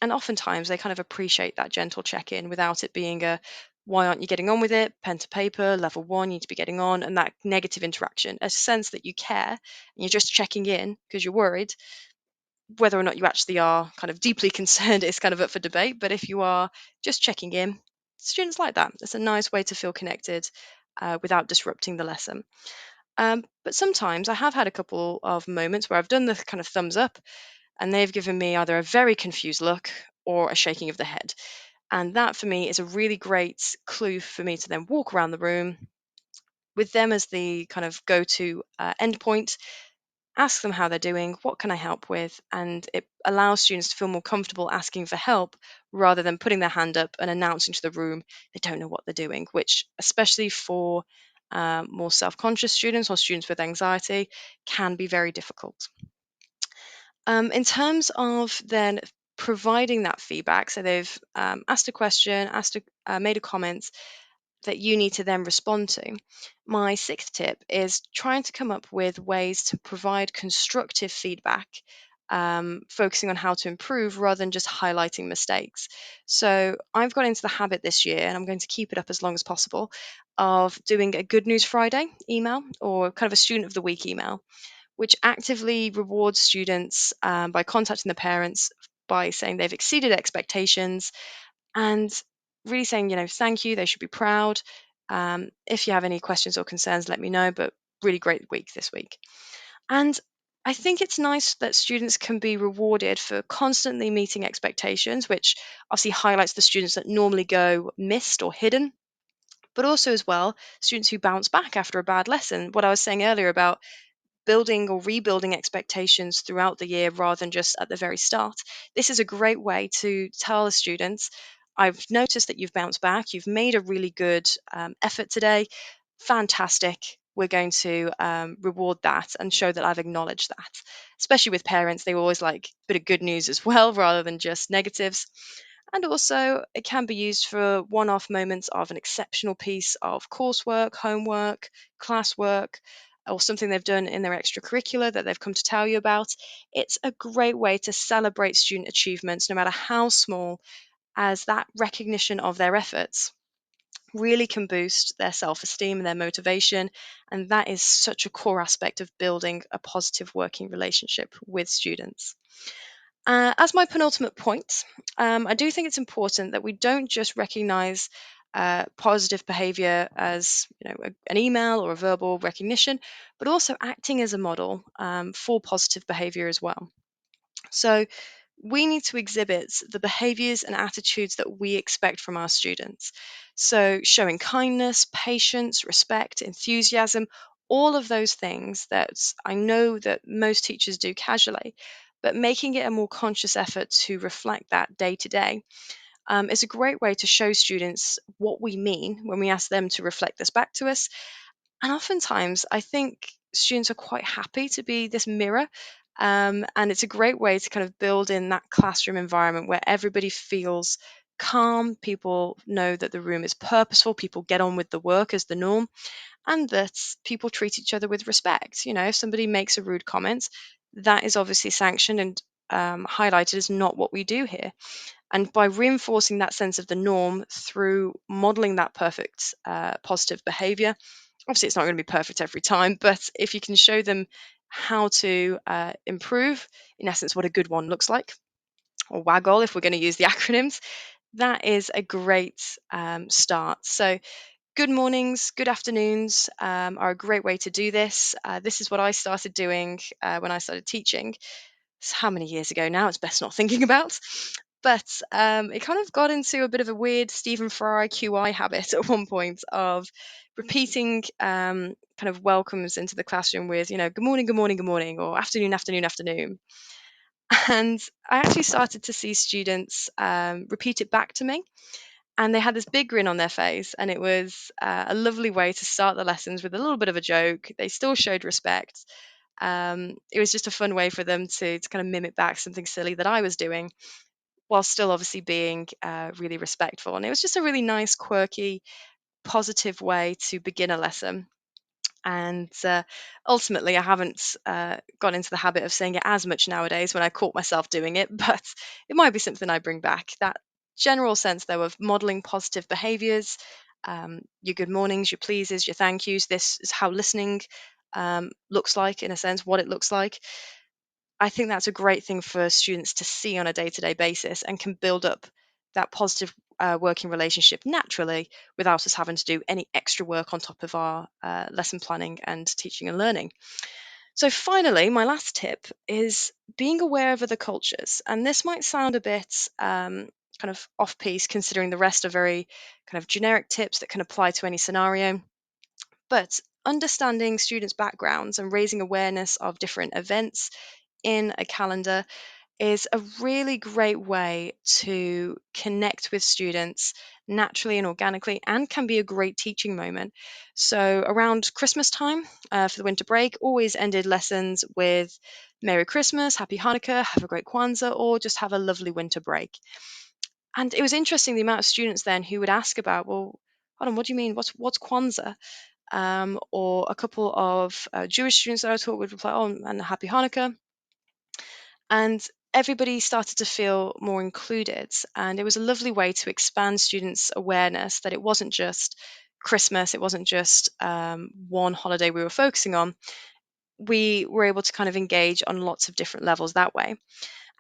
oftentimes they kind of appreciate that gentle check-in without it being a, why aren't you getting on with it? Pen to paper, level 1, you need to be getting on, and that negative interaction. A sense that you care and you're just checking in because you're worried. Whether or not you actually are kind of deeply concerned is kind of up for debate, but if you are just checking in, students like that. It's a nice way to feel connected without disrupting the lesson. But sometimes I have had a couple of moments where I've done the kind of thumbs up and they've given me either a very confused look or a shaking of the head. And that for me is a really great clue for me to then walk around the room with them as the kind of go-to endpoint, ask them how they're doing, what can I help with, and it allows students to feel more comfortable asking for help rather than putting their hand up and announcing to the room they don't know what they're doing, which especially for more self-conscious students or students with anxiety can be very difficult. In terms of then providing that feedback, so they've asked a question, made a comment, that you need to then respond to. My sixth tip is trying to come up with ways to provide constructive feedback, focusing on how to improve rather than just highlighting mistakes. So I've got into the habit this year, and I'm going to keep it up as long as possible, of doing a Good News Friday email or kind of a Student of the Week email, which actively rewards students by contacting the parents by saying they've exceeded expectations and really saying, thank you, they should be proud. If you have any questions or concerns, let me know, but really great week this week. And I think it's nice that students can be rewarded for constantly meeting expectations, which obviously highlights the students that normally go missed or hidden, but also as well, students who bounce back after a bad lesson. What I was saying earlier about building or rebuilding expectations throughout the year rather than just at the very start. This is a great way to tell the students, I've noticed that you've bounced back, you've made a really good effort today. Fantastic. We're going to reward that and show that I've acknowledged that. Especially with parents, they always like a bit of good news as well rather than just negatives. And also, it can be used for one off moments of an exceptional piece of coursework, homework, classwork, or something they've done in their extracurricular that they've come to tell you about. It's a great way to celebrate student achievements, no matter how small, as that recognition of their efforts really can boost their self esteem and their motivation. And that is such a core aspect of building a positive working relationship with students. As my penultimate point, I do think it's important that we don't just recognize positive behavior as an email or a verbal recognition, but also acting as a model for positive behavior as well. So we need to exhibit the behaviors and attitudes that we expect from our students. So showing kindness, patience, respect, enthusiasm, all of those things that I know that most teachers do casually, but making it a more conscious effort to reflect that day to day is a great way to show students what we mean when we ask them to reflect this back to us. And oftentimes, I think students are quite happy to be this mirror. And it's a great way to kind of build in that classroom environment where everybody feels calm. People know that the room is purposeful. People get on with the work as the norm, and that people treat each other with respect. If somebody makes a rude comment, that is obviously sanctioned and highlighted as not what we do here. And by reinforcing that sense of the norm through modeling that perfect positive behavior, obviously it's not going to be perfect every time, but if you can show them how to improve, in essence, what a good one looks like, or WAGOL if we're going to use the acronyms, that is a great start. So good mornings, good afternoons are a great way to do this. This is what I started doing when I started teaching. It's how many years ago now? It's best not thinking about. But it kind of got into a bit of a weird Stephen Fry QI habit at one point of repeating kind of welcomes into the classroom with, good morning, good morning, good morning, or afternoon, afternoon, afternoon. And I actually started to see students repeat it back to me. And they had this big grin on their face. And it was a lovely way to start the lessons with a little bit of a joke. They still showed respect. It was just a fun way for them to kind of mimic back something silly that I was doing, while still obviously being really respectful. And it was just a really nice, quirky, positive way to begin a lesson. And ultimately, I haven't got into the habit of saying it as much nowadays when I caught myself doing it, but it might be something I bring back. That general sense, though, of modeling positive behaviors, your good mornings, your pleases, your thank yous. This is how listening looks like, in a sense, what it looks like. I think that's a great thing for students to see on a day-to-day basis and can build up that positive working relationship naturally without us having to do any extra work on top of our lesson planning and teaching and learning. So finally, my last tip is being aware of other cultures. And this might sound a bit kind of off-piece considering the rest are very kind of generic tips that can apply to any scenario. But understanding students' backgrounds and raising awareness of different events in a calendar is a really great way to connect with students naturally and organically, and can be a great teaching moment. So around Christmas time for the winter break, always ended lessons with Merry Christmas, Happy Hanukkah, have a great Kwanzaa, or just have a lovely winter break. And it was interesting the amount of students then who would ask about, well, hold on, what do you mean? What's Kwanzaa? Or a couple of Jewish students that I taught would reply, oh, and Happy Hanukkah. And everybody started to feel more included. And it was a lovely way to expand students' awareness that it wasn't just Christmas, it wasn't just one holiday we were focusing on. We were able to kind of engage on lots of different levels that way.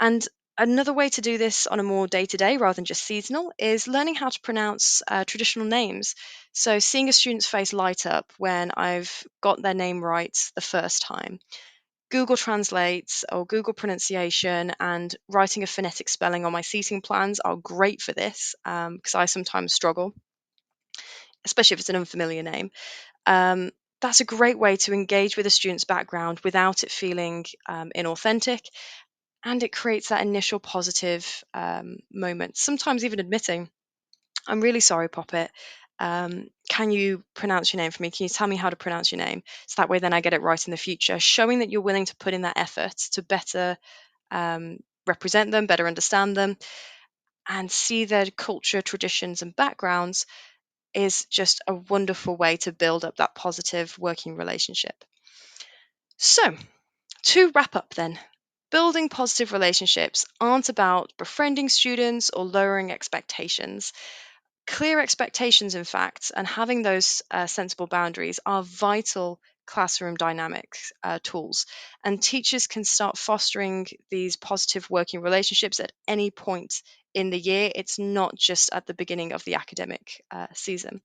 And another way to do this on a more day to day rather than just seasonal is learning how to pronounce traditional names. So, seeing a student's face light up when I've got their name right the first time. Google Translate or Google Pronunciation and writing a phonetic spelling on my seating plans are great for this because I sometimes struggle, especially if it's an unfamiliar name. Um, that's a great way to engage with a student's background without it feeling inauthentic, and it creates that initial positive moment. Sometimes even admitting, I'm really sorry, Poppet. Can you pronounce your name for me? Can you tell me how to pronounce your name? So that way, then I get it right in the future. Showing that you're willing to put in that effort to better represent them, better understand them, and see their culture, traditions, and backgrounds is just a wonderful way to build up that positive working relationship. So, to wrap up, then, building positive relationships aren't about befriending students or lowering expectations. Clear expectations, in fact, and having those sensible boundaries are vital classroom dynamics tools. And teachers can start fostering these positive working relationships at any point in the year. It's not just at the beginning of the academic season.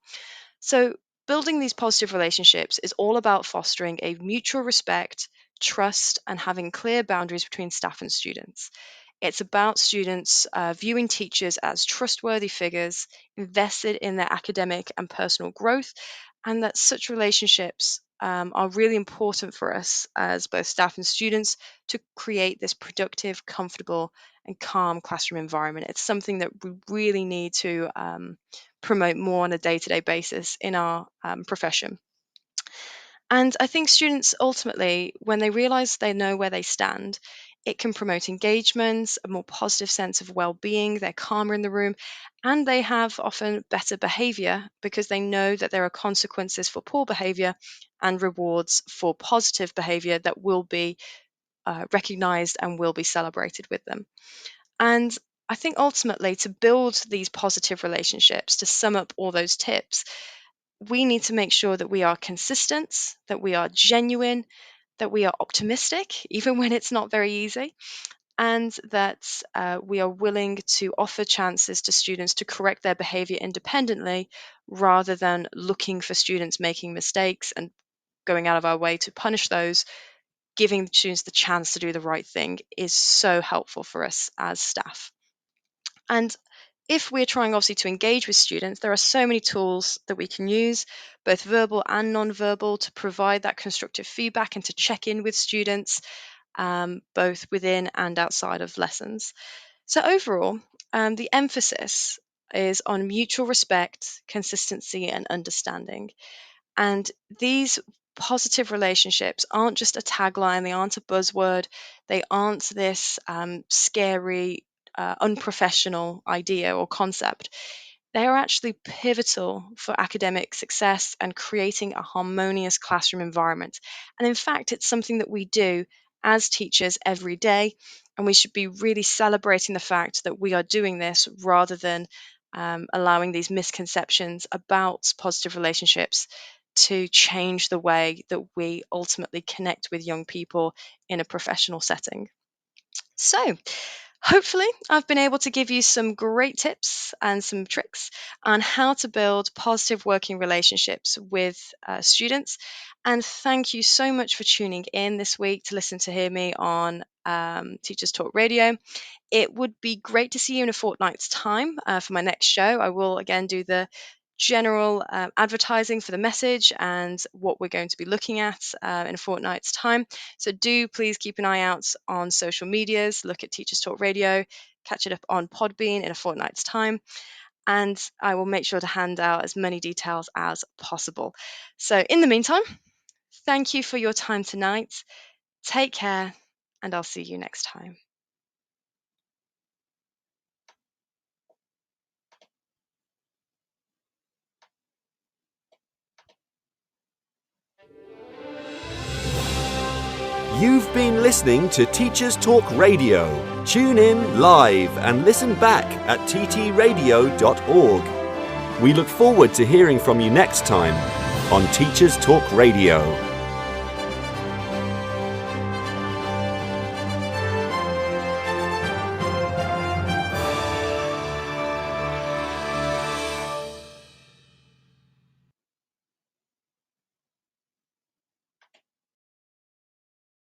So, building these positive relationships is all about fostering a mutual respect, trust, and having clear boundaries between staff and students. It's about students viewing teachers as trustworthy figures, invested in their academic and personal growth, and that such relationships are really important for us as both staff and students to create this productive, comfortable, and calm classroom environment. It's something that we really need to promote more on a day to day basis in our profession. And I think students ultimately, when they realize they know where they stand, it can promote engagement, a more positive sense of well being, they're calmer in the room, and they have often better behavior because they know that there are consequences for poor behavior and rewards for positive behavior that will be recognized and will be celebrated with them. And I think ultimately, to build these positive relationships, to sum up all those tips, we need to make sure that we are consistent, that we are genuine, that we are optimistic, even when it's not very easy, and that we are willing to offer chances to students to correct their behavior independently rather than looking for students making mistakes and going out of our way to punish those. Giving the students the chance to do the right thing is so helpful for us as staff. And if we're trying obviously to engage with students, there are so many tools that we can use, both verbal and non-verbal, to provide that constructive feedback and to check in with students, both within and outside of lessons. So overall, the emphasis is on mutual respect, consistency, and understanding. And these positive relationships aren't just a tagline, they aren't a buzzword, they aren't this scary, unprofessional idea or concept. They are actually pivotal for academic success and creating a harmonious classroom environment. And in fact, it's something that we do as teachers every day. And we should be really celebrating the fact that we are doing this rather than allowing these misconceptions about positive relationships to change the way that we ultimately connect with young people in a professional setting. So, hopefully, I've been able to give you some great tips and some tricks on how to build positive working relationships with students. And thank you so much for tuning in this week to listen to hear me on Teachers Talk Radio. It would be great to see you in a fortnight's time for my next show. I will again do the general advertising for the message and what we're going to be looking at in a fortnight's time. So do please keep an eye out on social medias, look at Teachers Talk Radio, catch it up on Podbean in a fortnight's time, and I will make sure to hand out as many details as possible. So in the meantime, thank you for your time tonight. Take care, and I'll see you next time. You've been listening to Teachers Talk Radio. Tune in live and listen back at ttradio.org. We look forward to hearing from you next time on Teachers Talk Radio.